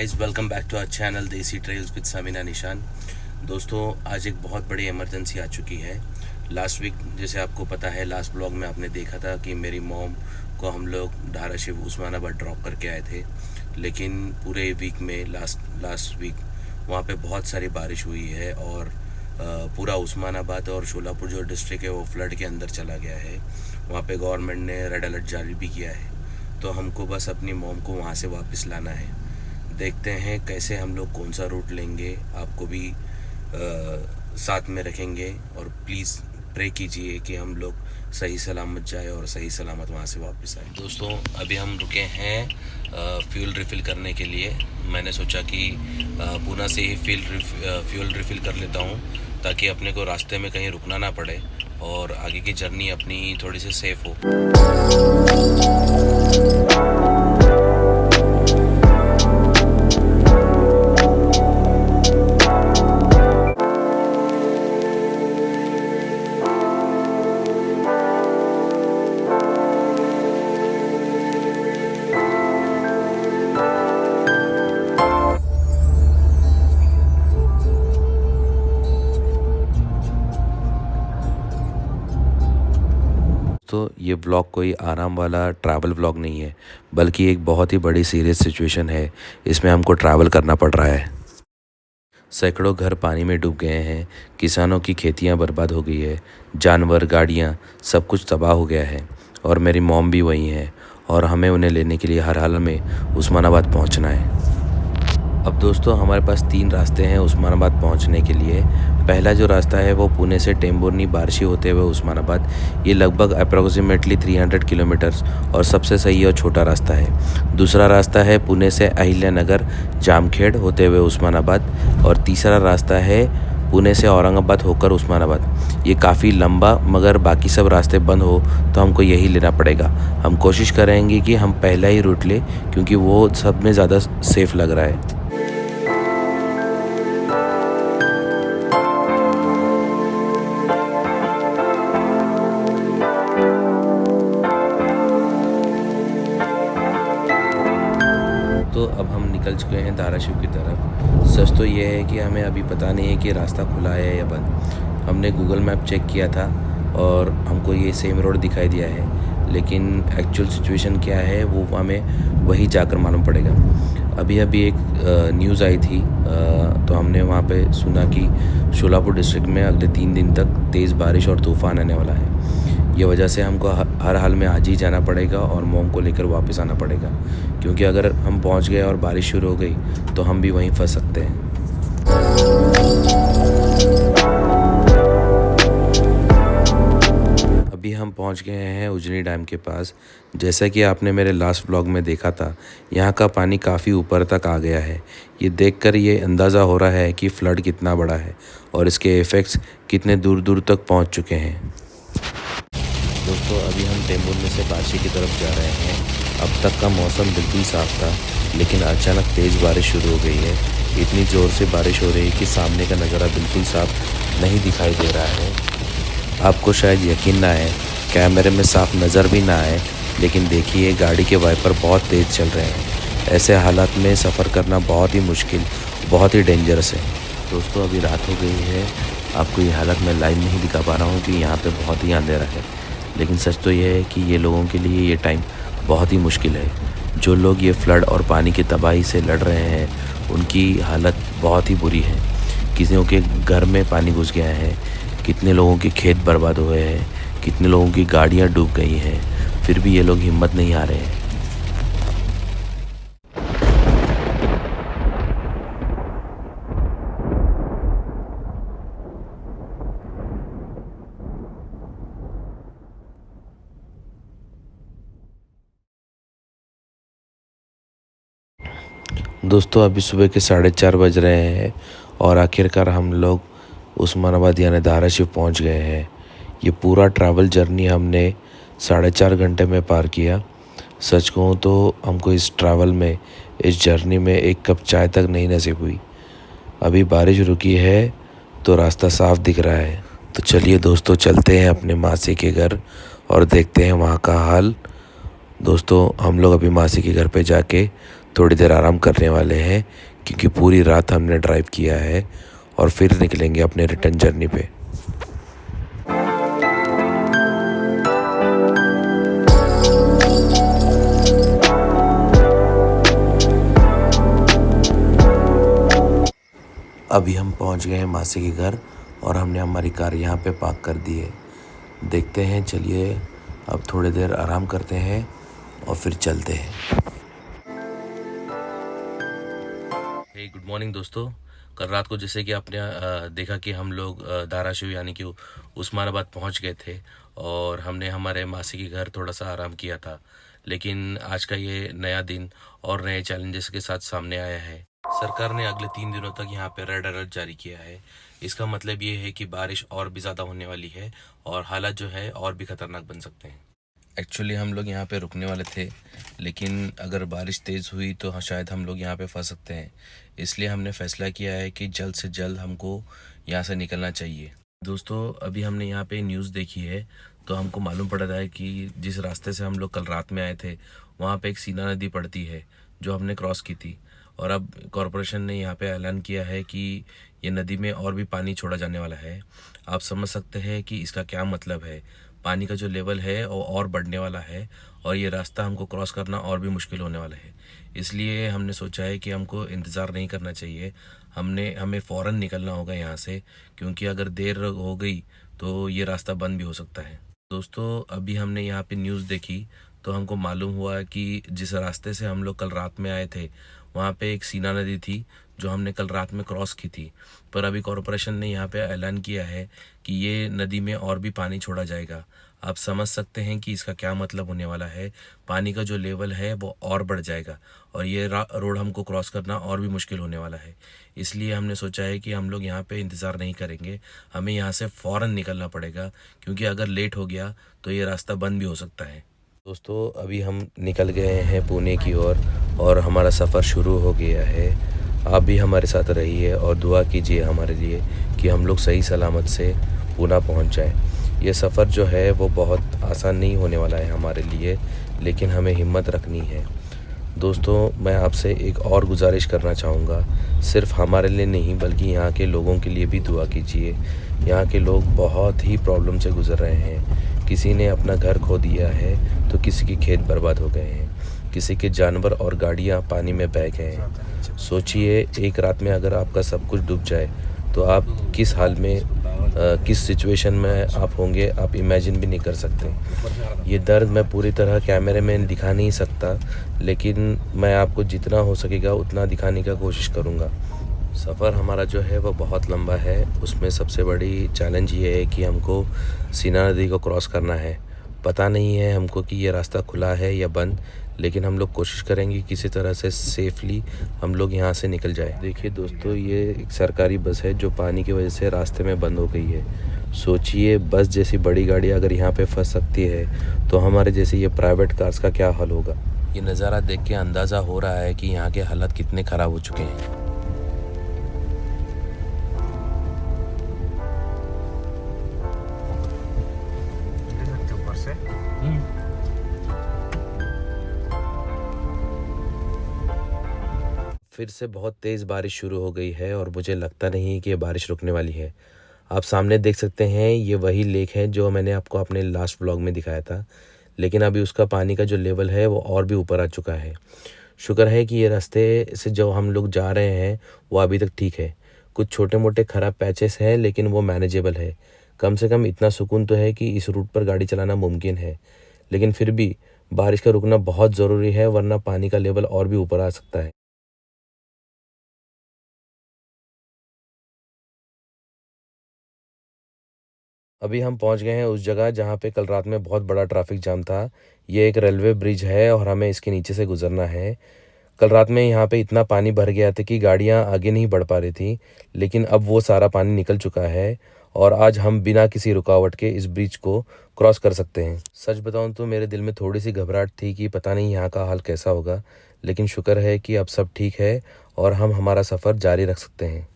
Guys, welcome back to our channel Desi trails with Samina Nishan. दोस्तों, आज एक बहुत बड़ी इमरजेंसी आ चुकी है। लास्ट वीक जैसे आपको पता है, लास्ट ब्लॉग में आपने देखा था कि मेरी मॉम को हम लोग धाराशिव उस्मानाबाद ड्रॉप करके आए थे। लेकिन पूरे वीक में लास्ट वीक वहाँ पे बहुत सारी बारिश हुई है और पूरा उस्मानाबाद और शोलापुर जो डिस्ट्रिक्ट है वो फ्लड के अंदर चला गया है। वहाँ पे गवर्नमेंट ने रेड अलर्ट जारी भी किया है। तो हमको बस अपनी मॉम को वहाँ से वापस लाना है। देखते हैं कैसे हम लोग कौन सा रूट लेंगे, आपको भी साथ में रखेंगे और प्लीज़ प्रे कीजिए कि हम लोग सही सलामत जाए और सही सलामत वहाँ से वापस आए। दोस्तों, अभी हम रुके हैं फ्यूल रिफ़िल करने के लिए। मैंने सोचा कि पूना से ही फ्यूल रिफ़िल कर लेता हूँ ताकि अपने को रास्ते में कहीं रुकना ना पड़े और आगे की जर्नी अपनी थोड़ी सी सेफ़ हो। तो ये व्लॉग कोई आराम वाला ट्रैवल व्लॉग नहीं है, बल्कि एक बहुत ही बड़ी सीरियस सिचुएशन है। इसमें हमको ट्रैवल करना पड़ रहा है। सैकड़ों घर पानी में डूब गए हैं, किसानों की खेतियां बर्बाद हो गई है, जानवर, गाड़ियां, सब कुछ तबाह हो गया है और मेरी मॉम भी वहीं है और हमें उन्हें लेने के लिए हर हाल में उस्मानाबाद पहुंचना है। अब दोस्तों, हमारे पास 3 रास्ते हैं उस्मानाबाद पहुंचने के लिए। पहला जो रास्ता है वो पुणे से टेम्बुर्नी बार्शी होते हुए उस्मानाबाद। ये लगभग अप्रॉक्सीमेटली 300 किलोमीटर्स और सबसे सही और छोटा रास्ता है। दूसरा रास्ता है पुणे से अहिल्यानगर जामखेड़ होते हुए उस्मानाबाद। और तीसरा रास्ता है पुणे से औरंगाबाद होकर उस्मानाबाद। ये काफ़ी लंबा, मगर बाकी सब रास्ते बंद हो तो हमको यही लेना पड़ेगा। हम कोशिश करेंगे कि हम पहला ही रूट लें क्योंकि वो सब में ज़्यादा सेफ़ लग रहा है। तो अब हम निकल चुके हैं धाराशिव की तरफ। सच तो ये है कि हमें अभी पता नहीं है कि रास्ता खुला है या बंद। हमने गूगल मैप चेक किया था और हमको ये सेम रोड दिखाई दिया है, लेकिन एक्चुअल सिचुएशन क्या है वो हमें वही जाकर मालूम पड़ेगा। अभी एक न्यूज़ आई थी, तो हमने वहाँ पे सुना कि शोलापुर डिस्ट्रिक्ट में अगले 3 दिन तक तेज़ बारिश और तूफ़ान आने वाला है। ये वजह से हमको हर हाल में आज ही जाना पड़ेगा और मॉम को लेकर वापस आना पड़ेगा, क्योंकि अगर हम पहुंच गए और बारिश शुरू हो गई तो हम भी वहीं फंस सकते हैं। अभी हम पहुंच गए हैं उजनी डैम के पास। जैसा कि आपने मेरे लास्ट व्लॉग में देखा था, यहाँ का पानी काफ़ी ऊपर तक आ गया है। ये देखकर ये अंदाज़ा हो रहा है कि फ्लड कितना बड़ा है और इसके इफ़ेक्ट्स कितने दूर दूर तक पहुँच चुके हैं। दोस्तों, अभी हम टेम्बुर्नी से बार्शी की तरफ जा रहे हैं। अब तक का मौसम बिल्कुल साफ था, लेकिन अचानक तेज़ बारिश शुरू हो गई है। इतनी ज़ोर से बारिश हो रही है कि सामने का नज़ारा बिल्कुल साफ नहीं दिखाई दे रहा है। आपको शायद यकीन ना आए, कैमरे में साफ नज़र भी ना आए, लेकिन देखिए गाड़ी के वाइपर बहुत तेज़ चल रहे हैं। ऐसे हालात में सफ़र करना बहुत ही मुश्किल, बहुत ही डेंजरस है। दोस्तों, अभी रात हो गई है। आपको ये हालत मैं लाइव नहीं दिखा पा रहा हूँ कि यहाँ पे बहुत ही अंधेरा है, लेकिन सच तो ये है कि ये लोगों के लिए ये टाइम बहुत ही मुश्किल है। जो लोग ये फ्लड और पानी की तबाही से लड़ रहे हैं, उनकी हालत बहुत ही बुरी है। किसी के घर में पानी घुस गया है, कितने लोगों के खेत बर्बाद हुए हैं, कितने लोगों की गाड़ियाँ डूब गई हैं, फिर भी ये लोग हिम्मत नहीं हारे हैं। दोस्तों, अभी सुबह के 4:30 बज रहे हैं और आखिरकार हम लोग उस्मानाबाद यानी धाराशिव पहुंच गए हैं। ये पूरा ट्रैवल जर्नी हमने 4.5 घंटे में पार किया। सच कहूँ तो हमको इस ट्रैवल में, इस जर्नी में एक कप चाय तक नहीं नसीब हुई। अभी बारिश रुकी है तो रास्ता साफ दिख रहा है। तो चलिए दोस्तों, चलते हैं अपने मासी के घर और देखते हैं वहाँ का हाल। दोस्तों, हम लोग अभी मासी के घर पे जाके थोड़ी देर आराम करने वाले हैं क्योंकि पूरी रात हमने ड्राइव किया है और फिर निकलेंगे अपने रिटर्न जर्नी पे। अभी हम पहुंच गए हैं मासी के घर और हमने हमारी कार यहाँ पे पार्क कर दी है। देखते हैं, चलिए अब थोड़ी देर आराम करते हैं और फिर चलते हैं। हे गुड मॉर्निंग दोस्तों। कल रात को जैसे कि आपने देखा कि हम लोग धाराशिव यानी कि उस्मानाबाद पहुंच गए थे और हमने हमारे मासी के घर थोड़ा सा आराम किया था। लेकिन आज का ये नया दिन और नए चैलेंजेस के साथ सामने आया है। सरकार ने अगले 3 दिनों तक यहाँ पे रेड अलर्ट जारी किया है। इसका मतलब ये है कि बारिश और भी ज़्यादा होने वाली है और हालात जो है और भी ख़तरनाक बन सकते हैं। एक्चुअली हम लोग यहाँ पे रुकने वाले थे, लेकिन अगर बारिश तेज़ हुई तो शायद हम लोग यहाँ पे फंस सकते हैं। इसलिए हमने फ़ैसला किया है कि जल्द से जल्द हमको यहाँ से निकलना चाहिए। दोस्तों, अभी हमने यहाँ पे न्यूज़ देखी है तो हमको मालूम पड़ रहा है कि जिस रास्ते से हम लोग कल रात में आए थे वहाँ पे एक सीना नदी पड़ती है जो हमने क्रॉस की थी। और अब कॉरपोरेशन ने यहाँ पे ऐलान किया है कि ये नदी में और भी पानी छोड़ा जाने वाला है। आप समझ सकते हैं कि इसका क्या मतलब है। पानी का जो लेवल है वो और बढ़ने वाला है और ये रास्ता हमको क्रॉस करना और भी मुश्किल होने वाला है। इसलिए हमने सोचा है कि हमको इंतज़ार नहीं करना चाहिए, हमें फ़ौरन निकलना होगा यहाँ से, क्योंकि अगर देर हो गई तो ये रास्ता बंद भी हो सकता है। दोस्तों, अभी हमने यहाँ पे न्यूज़ देखी तो हमको मालूम हुआ कि जिस रास्ते से हम लोग कल रात में आए थे वहाँ पे एक सीना नदी थी जो हमने कल रात में क्रॉस की थी। पर अभी कॉरपोरेशन ने यहाँ पे ऐलान किया है कि ये नदी में और भी पानी छोड़ा जाएगा। आप समझ सकते हैं कि इसका क्या मतलब होने वाला है। पानी का जो लेवल है वो और बढ़ जाएगा और ये रोड हमको क्रॉस करना और भी मुश्किल होने वाला है। इसलिए हमने सोचा है कि हम लोग यहाँ पे इंतज़ार नहीं करेंगे, हमें यहाँ से फ़ौरन निकलना पड़ेगा, क्योंकि अगर लेट हो गया तो ये रास्ता बंद भी हो सकता है। दोस्तों, अभी हम निकल गए हैं पुणे की ओर और हमारा सफ़र शुरू हो गया है। आप भी हमारे साथ रहिए और दुआ कीजिए हमारे लिए कि हम लोग सही सलामत से पुणे पहुंच जाएं। ये सफ़र जो है वो बहुत आसान नहीं होने वाला है हमारे लिए, लेकिन हमें हिम्मत रखनी है। दोस्तों, मैं आपसे एक और गुजारिश करना चाहूँगा, सिर्फ हमारे लिए नहीं बल्कि यहाँ के लोगों के लिए भी दुआ कीजिए। यहाँ के लोग बहुत ही प्रॉब्लम से गुज़र रहे हैं। किसी ने अपना घर खो दिया है तो किसी के खेत बर्बाद हो गए हैं, किसी के जानवर और गाड़ियाँ पानी में बह गए हैं। सोचिए, एक रात में अगर आपका सब कुछ डूब जाए तो आप किस हाल में किस सिचुएशन में आप होंगे, आप इमेजिन भी नहीं कर सकते। ये दर्द मैं पूरी तरह कैमरे में दिखा नहीं सकता, लेकिन मैं आपको जितना हो सकेगा उतना दिखाने का कोशिश करूँगा। सफ़र हमारा जो है वो बहुत लंबा है। उसमें सबसे बड़ी चैलेंज ये है कि हमको सीना नदी को क्रॉस करना है। पता नहीं है हमको कि ये रास्ता खुला है या बंद, लेकिन हम लोग कोशिश करेंगे किसी तरह से सेफली हम लोग यहाँ से निकल जाए। देखिए दोस्तों, ये एक सरकारी बस है जो पानी की वजह से रास्ते में बंद हो गई है। सोचिए, बस जैसी बड़ी गाड़ी अगर यहाँ पे फंस सकती है तो हमारे जैसे ये प्राइवेट कार्स का क्या हाल होगा। ये नज़ारा देख के अंदाज़ा हो रहा है कि यहाँ के हालात कितने ख़राब हो चुके हैं। फिर से बहुत तेज़ बारिश शुरू हो गई है और मुझे लगता नहीं है कि ये बारिश रुकने वाली है। आप सामने देख सकते हैं, ये वही लेक है जो मैंने आपको अपने लास्ट व्लॉग में दिखाया था, लेकिन अभी उसका पानी का जो लेवल है वो और भी ऊपर आ चुका है। शुक्र है कि ये रास्ते से जो हम लोग जा रहे हैं वो अभी तक ठीक है। कुछ छोटे मोटे ख़राब पैचेस हैं लेकिन वो मैनेजेबल है। कम से कम इतना सुकून तो है कि इस रूट पर गाड़ी चलाना मुमकिन है, लेकिन फिर भी बारिश का रुकना बहुत ज़रूरी है, वरना पानी का लेवल और भी ऊपर आ सकता है। अभी हम पहुंच गए हैं उस जगह जहां पे कल रात में बहुत बड़ा ट्रैफिक जाम था। ये एक रेलवे ब्रिज है और हमें इसके नीचे से गुजरना है। कल रात में यहाँ पे इतना पानी भर गया था कि गाड़ियाँ आगे नहीं बढ़ पा रही थी, लेकिन अब वो सारा पानी निकल चुका है और आज हम बिना किसी रुकावट के इस ब्रिज को क्रॉस कर सकते हैं। सच बताऊं तो मेरे दिल में थोड़ी सी घबराहट थी कि पता नहीं यहाँ का हाल कैसा होगा, लेकिन शुक्र है कि अब सब ठीक है और हम हमारा सफ़र जारी रख सकते हैं।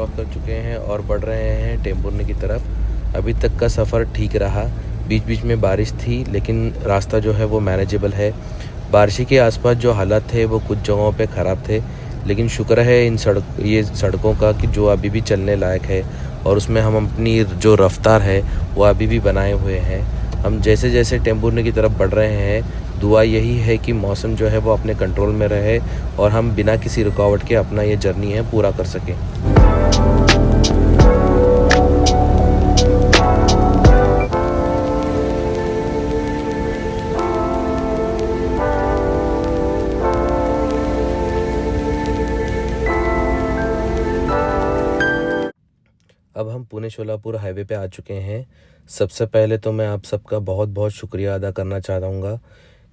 क्रॉस कर चुके हैं और बढ़ रहे हैं टेम्पुर्नी की तरफ। अभी तक का सफ़र ठीक रहा, बीच बीच में बारिश थी लेकिन रास्ता जो है वो मैनेजेबल है। बारिश के आसपास जो हालात थे वो कुछ जगहों पे ख़राब थे, लेकिन शुक्र है ये सड़कों का कि जो अभी भी चलने लायक है और उसमें हम अपनी जो रफ्तार है वो अभी भी बनाए हुए हैं। हम जैसे जैसे टेम्पुर्नी की तरफ बढ़ रहे हैं, दुआ यही है कि मौसम जो है वो अपने कंट्रोल में रहे और हम बिना किसी रुकावट के अपना ये जर्नी है पूरा कर सकें। अब हम पुणे शोलापुर हाईवे पे आ चुके हैं। सबसे पहले तो मैं आप सबका बहुत बहुत शुक्रिया अदा करना चाहूँगा,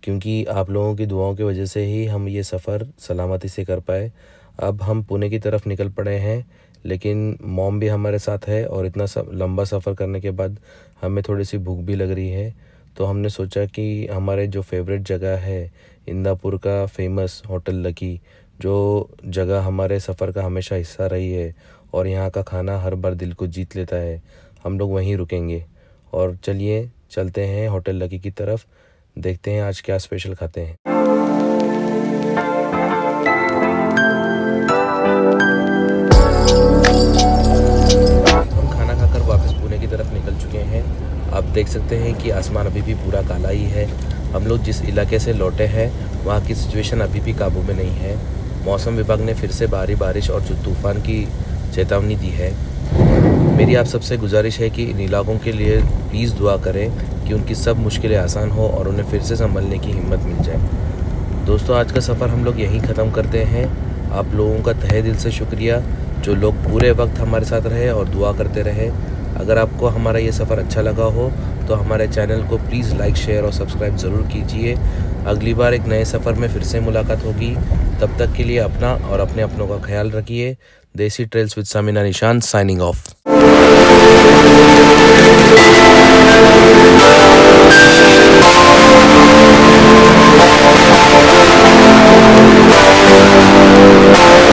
क्योंकि आप लोगों की दुआओं की वजह से ही हम ये सफ़र सलामती से कर पाए। अब हम पुणे की तरफ निकल पड़े हैं, लेकिन मॉम भी हमारे साथ है और इतना लंबा सफ़र करने के बाद हमें थोड़ी सी भूख भी लग रही है। तो हमने सोचा कि हमारे जो फेवरेट जगह है इंदापुर का फेमस होटल लकी, जो जगह हमारे सफ़र का हमेशा हिस्सा रही है और यहाँ का खाना हर बार दिल को जीत लेता है, हम लोग वहीं रुकेंगे। और चलिए चलते हैं होटल लकी की तरफ, देखते हैं आज क्या स्पेशल खाते हैं। हम खाना खाकर वापस पुणे की तरफ निकल चुके हैं। आप देख सकते हैं कि आसमान अभी भी पूरा काला ही है। हम लोग जिस इलाके से लौटे हैं वहाँ की सिचुएशन अभी भी काबू में नहीं है। मौसम विभाग ने फिर से भारी बारिश और जो तूफ़ान की चेतावनी दी है। मेरी आप सबसे गुजारिश है कि इन इलाकों के लिए प्लीज़ दुआ करें कि उनकी सब मुश्किलें आसान हो और उन्हें फिर से संभलने की हिम्मत मिल जाए। दोस्तों, आज का सफ़र हम लोग यहीं ख़त्म करते हैं। आप लोगों का तहे दिल से शुक्रिया, जो लोग पूरे वक्त हमारे साथ रहे और दुआ करते रहे। अगर आपको हमारा ये सफ़र अच्छा लगा हो तो हमारे चैनल को प्लीज़ लाइक, शेयर और सब्सक्राइब ज़रूर कीजिए। अगली बार एक नए सफ़र में फिर से मुलाकात होगी। तब तक के लिए अपना और अपने अपनों का ख्याल रखिए। देसी ट्रेल्स विद सामिना निशान साइनिंग ऑफ।